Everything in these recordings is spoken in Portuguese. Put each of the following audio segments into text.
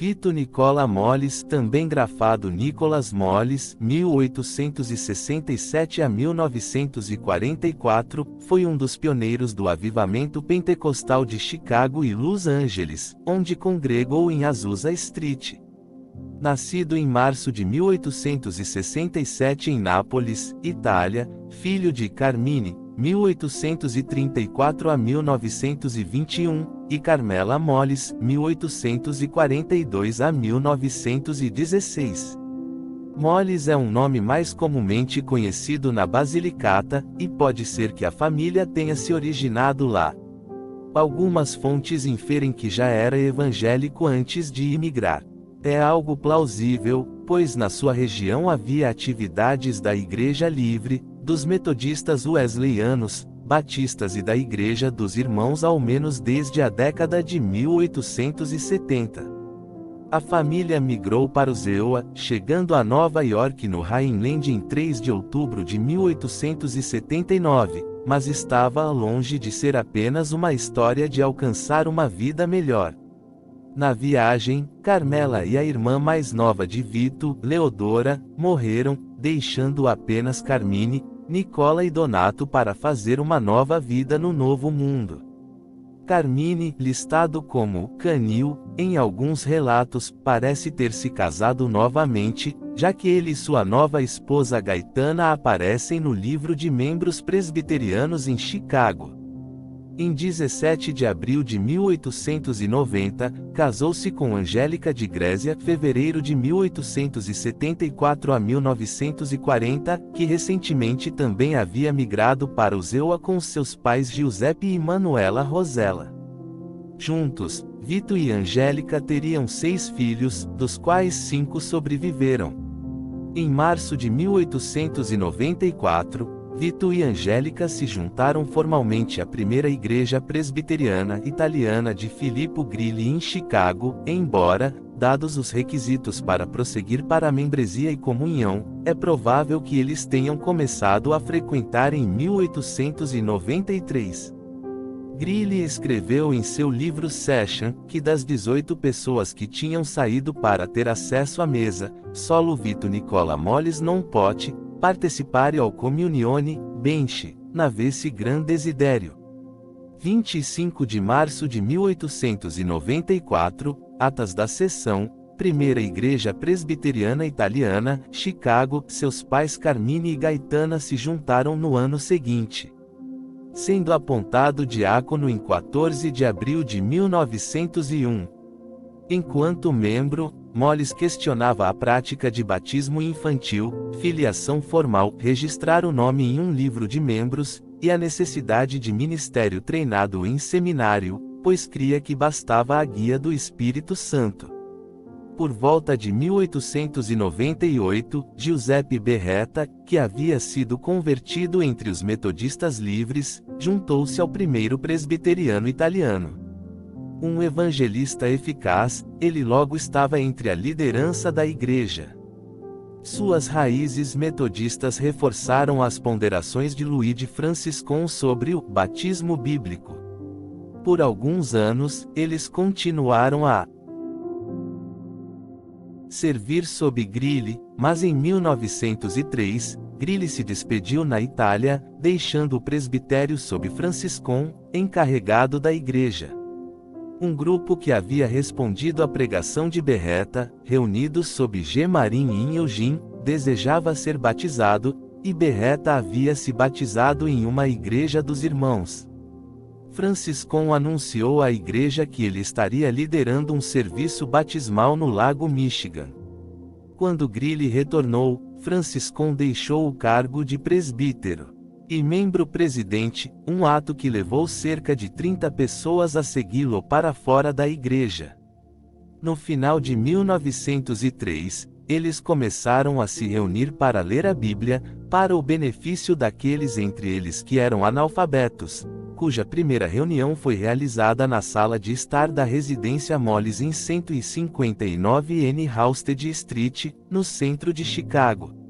Vito Nicola Mollis, também grafado Nicolas Mollis, 1867 a 1944, foi um dos pioneiros do avivamento pentecostal de Chicago e Los Angeles, onde congregou em Azusa Street. Nascido em março de 1867 em Nápoles, Itália, filho de Carmine, 1834 a 1921, e Carmela Mollis, 1842 a 1916. Mollis é um nome mais comumente conhecido na Basilicata, e pode ser que a família tenha se originado lá. Algumas fontes inferem que já era evangélico antes de imigrar. É algo plausível, pois na sua região havia atividades da Igreja Livre, dos metodistas wesleyanos, batistas e da Igreja dos Irmãos ao menos desde a década de 1870. A família migrou para os EUA, chegando a Nova York no Rhineland em 3 de outubro de 1879, mas estava longe de ser apenas uma história de alcançar uma vida melhor. Na viagem, Carmela e a irmã mais nova de Vito, Leodora, morreram, deixando apenas Carmine, Nicola e Donato para fazer uma nova vida no Novo Mundo. Carmine, listado como Canil, em alguns relatos, parece ter se casado novamente, já que ele e sua nova esposa Gaetana aparecem no livro de membros presbiterianos em Chicago. Em 17 de abril de 1890, casou-se com Angélica de Grésia, fevereiro de 1874 a 1940, que recentemente também havia migrado para os EUA com seus pais Giuseppe e Manuela Rosella. Juntos, Vito e Angélica teriam 6 filhos, dos quais 5 sobreviveram. Em março de 1894, Vito e Angélica se juntaram formalmente à primeira igreja presbiteriana italiana de Filippo Grilli em Chicago, embora, dados os requisitos para prosseguir para a membresia e comunhão, é provável que eles tenham começado a frequentar em 1893. Grilli escreveu em seu livro Session, que das 18 pessoas que tinham saído para ter acesso à mesa, solo Vito Nicola Mollis non pote participare ao comunione, bench, n'avesse gran desiderio. 25 de março de 1894, atas da sessão, Primeira Igreja Presbiteriana Italiana, Chicago, seus pais Carmine e Gaetana se juntaram no ano seguinte. Sendo apontado diácono em 14 de abril de 1901. Enquanto membro, Mollis questionava a prática de batismo infantil, filiação formal, registrar o nome em um livro de membros, e a necessidade de ministério treinado em seminário, pois cria que bastava a guia do Espírito Santo. Por volta de 1898, Giuseppe Berretta, que havia sido convertido entre os metodistas livres, juntou-se ao primeiro presbiteriano italiano. Um evangelista eficaz, ele logo estava entre a liderança da igreja. Suas raízes metodistas reforçaram as ponderações de Luigi Franciscon sobre o batismo bíblico. Por alguns anos, eles continuaram a servir sob Grilli, mas em 1903, Grilli se despediu na Itália, deixando o presbitério sob Franciscon, encarregado da igreja. Um grupo que havia respondido à pregação de Berretta, reunidos sob G. Marin em Eugene, desejava ser batizado, e Berretta havia se batizado em uma igreja dos irmãos. Franciscon anunciou à igreja que ele estaria liderando um serviço batismal no Lago Michigan. Quando Grilli retornou, Franciscon deixou o cargo de presbítero e membro-presidente, um ato que levou cerca de 30 pessoas a segui-lo para fora da igreja. No final de 1903, eles começaram a se reunir para ler a Bíblia, para o benefício daqueles entre eles que eram analfabetos, cuja primeira reunião foi realizada na sala de estar da residência Mollis em 159 N Halsted Street, no centro de Chicago.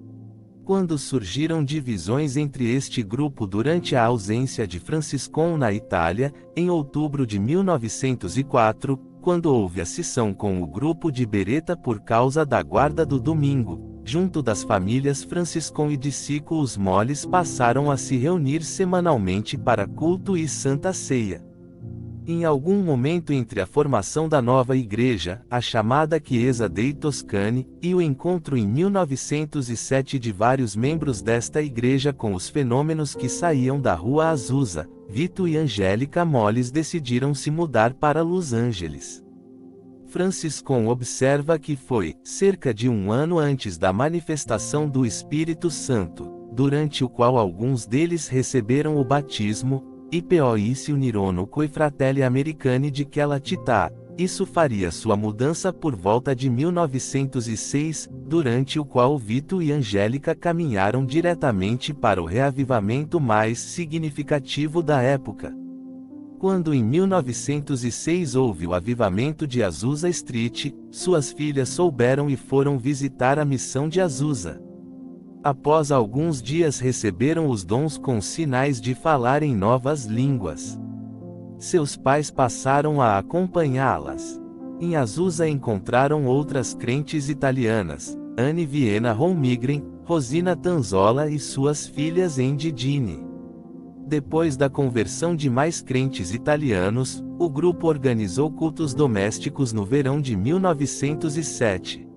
Quando surgiram divisões entre este grupo durante a ausência de Franciscon na Itália, em outubro de 1904, quando houve a cisão com o grupo de Beretta por causa da guarda do domingo, junto das famílias Franciscon e discípulos moles passaram a se reunir semanalmente para culto e santa ceia. Em algum momento entre a formação da nova igreja, a chamada Chiesa dei Toscani, e o encontro em 1907 de vários membros desta igreja com os fenômenos que saíam da Rua Azusa, Vito e Angélica Moles decidiram se mudar para Los Angeles. Franciscon observa que foi, cerca de um ano antes da manifestação do Espírito Santo, durante o qual alguns deles receberam o batismo, e poi si unirono coi fratelli americani di quella città. Isso faria sua mudança por volta de 1906, durante o qual Vito e Angélica caminharam diretamente para o reavivamento mais significativo da época. Quando em 1906 houve o avivamento de Azusa Street, suas filhas souberam e foram visitar a missão de Azusa. Após alguns dias receberam os dons com sinais de falar em novas línguas. Seus pais passaram a acompanhá-las. Em Azusa encontraram outras crentes italianas, Anne Viena Romigren, Rosina Tanzola e suas filhas Endidine. Depois da conversão de mais crentes italianos, o grupo organizou cultos domésticos no verão de 1907.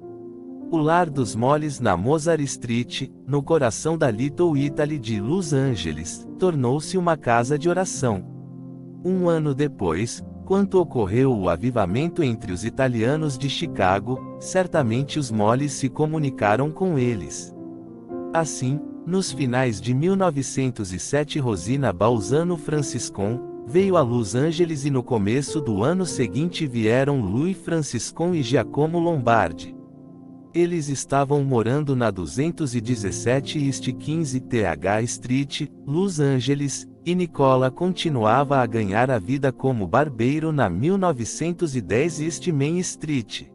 O lar dos Moles na Mozart Street, no coração da Little Italy de Los Angeles, tornou-se uma casa de oração. Um ano depois, quando ocorreu o avivamento entre os italianos de Chicago, certamente os Moles se comunicaram com eles. Assim, nos finais de 1907 Rosina Balzano Franciscon veio a Los Angeles e no começo do ano seguinte vieram Louis Franciscon e Giacomo Lombardi. Eles estavam morando na 217 East 15 TH Street, Los Angeles, e Nicola continuava a ganhar a vida como barbeiro na 1910 East Main Street.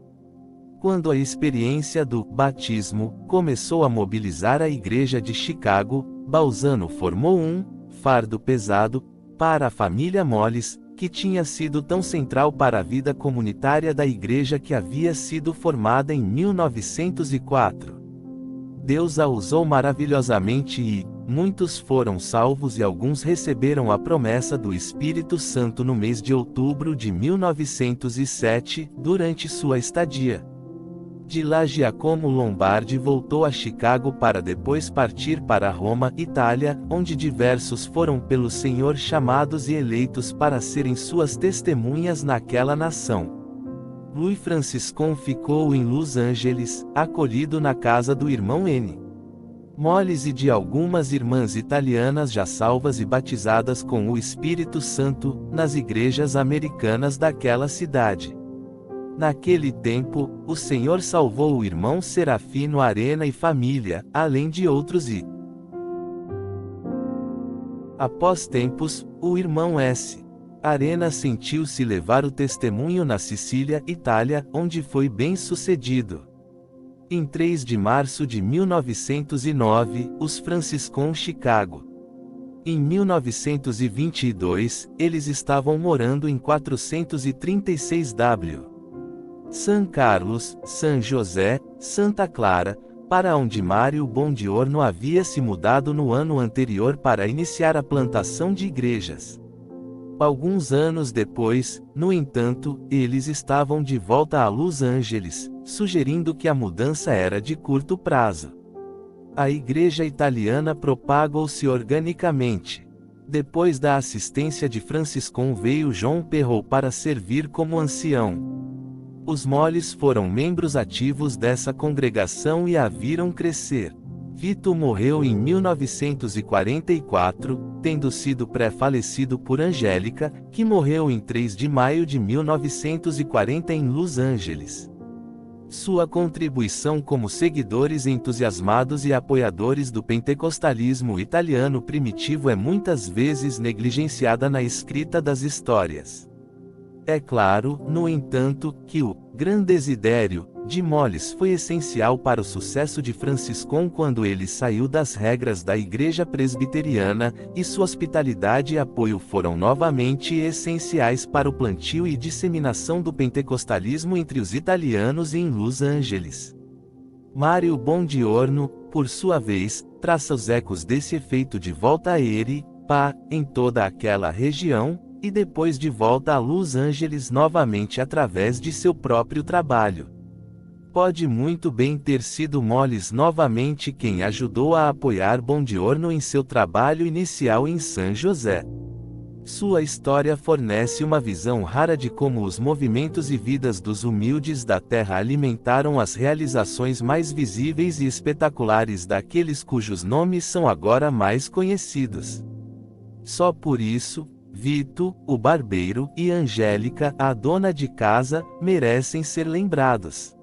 Quando a experiência do batismo começou a mobilizar a igreja de Chicago, Balzano formou um fardo pesado para a família Moles, que tinha sido tão central para a vida comunitária da igreja que havia sido formada em 1904. Deus a usou maravilhosamente e muitos foram salvos e alguns receberam a promessa do Espírito Santo no mês de outubro de 1907, durante sua estadia. De lá Giacomo Lombardi voltou a Chicago para depois partir para Roma, Itália, onde diversos foram pelo Senhor chamados e eleitos para serem suas testemunhas naquela nação. Louis Franciscon ficou em Los Angeles, acolhido na casa do irmão N. Moles e de algumas irmãs italianas já salvas e batizadas com o Espírito Santo, nas igrejas americanas daquela cidade. Naquele tempo, o Senhor salvou o irmão Serafino Arena e família, além de outros e, após tempos, o irmão S. Arena sentiu-se levar o testemunho na Sicília, Itália, onde foi bem sucedido. Em 3 de março de 1909, os Franciscon Chicago. Em 1922, eles estavam morando em 436W. San Carlos, San José, Santa Clara, para onde Mário Bondiorno havia se mudado no ano anterior para iniciar a plantação de igrejas. Alguns anos depois, no entanto, eles estavam de volta a Los Angeles, sugerindo que a mudança era de curto prazo. A igreja italiana propagou-se organicamente. Depois da assistência de Franciscon veio João Perrault para servir como ancião. Os Moles foram membros ativos dessa congregação e a viram crescer. Vito morreu em 1944, tendo sido pré-falecido por Angélica, que morreu em 3 de maio de 1940 em Los Angeles. Sua contribuição como seguidores entusiasmados e apoiadores do pentecostalismo italiano primitivo é muitas vezes negligenciada na escrita das histórias. É claro, no entanto, que o grande desidério de Moles foi essencial para o sucesso de Franciscon quando ele saiu das regras da Igreja Presbiteriana, e sua hospitalidade e apoio foram novamente essenciais para o plantio e disseminação do pentecostalismo entre os italianos em Los Angeles. Mário Bongiorno, por sua vez, traça os ecos desse efeito de volta a ele, em toda aquela região, e depois de volta a Los Angeles novamente através de seu próprio trabalho. Pode muito bem ter sido Moles novamente quem ajudou a apoiar Bongiorno em seu trabalho inicial em San José. Sua história fornece uma visão rara de como os movimentos e vidas dos humildes da terra alimentaram as realizações mais visíveis e espetaculares daqueles cujos nomes são agora mais conhecidos. Só por isso, Vito, o barbeiro, e Angélica, a dona de casa, merecem ser lembrados.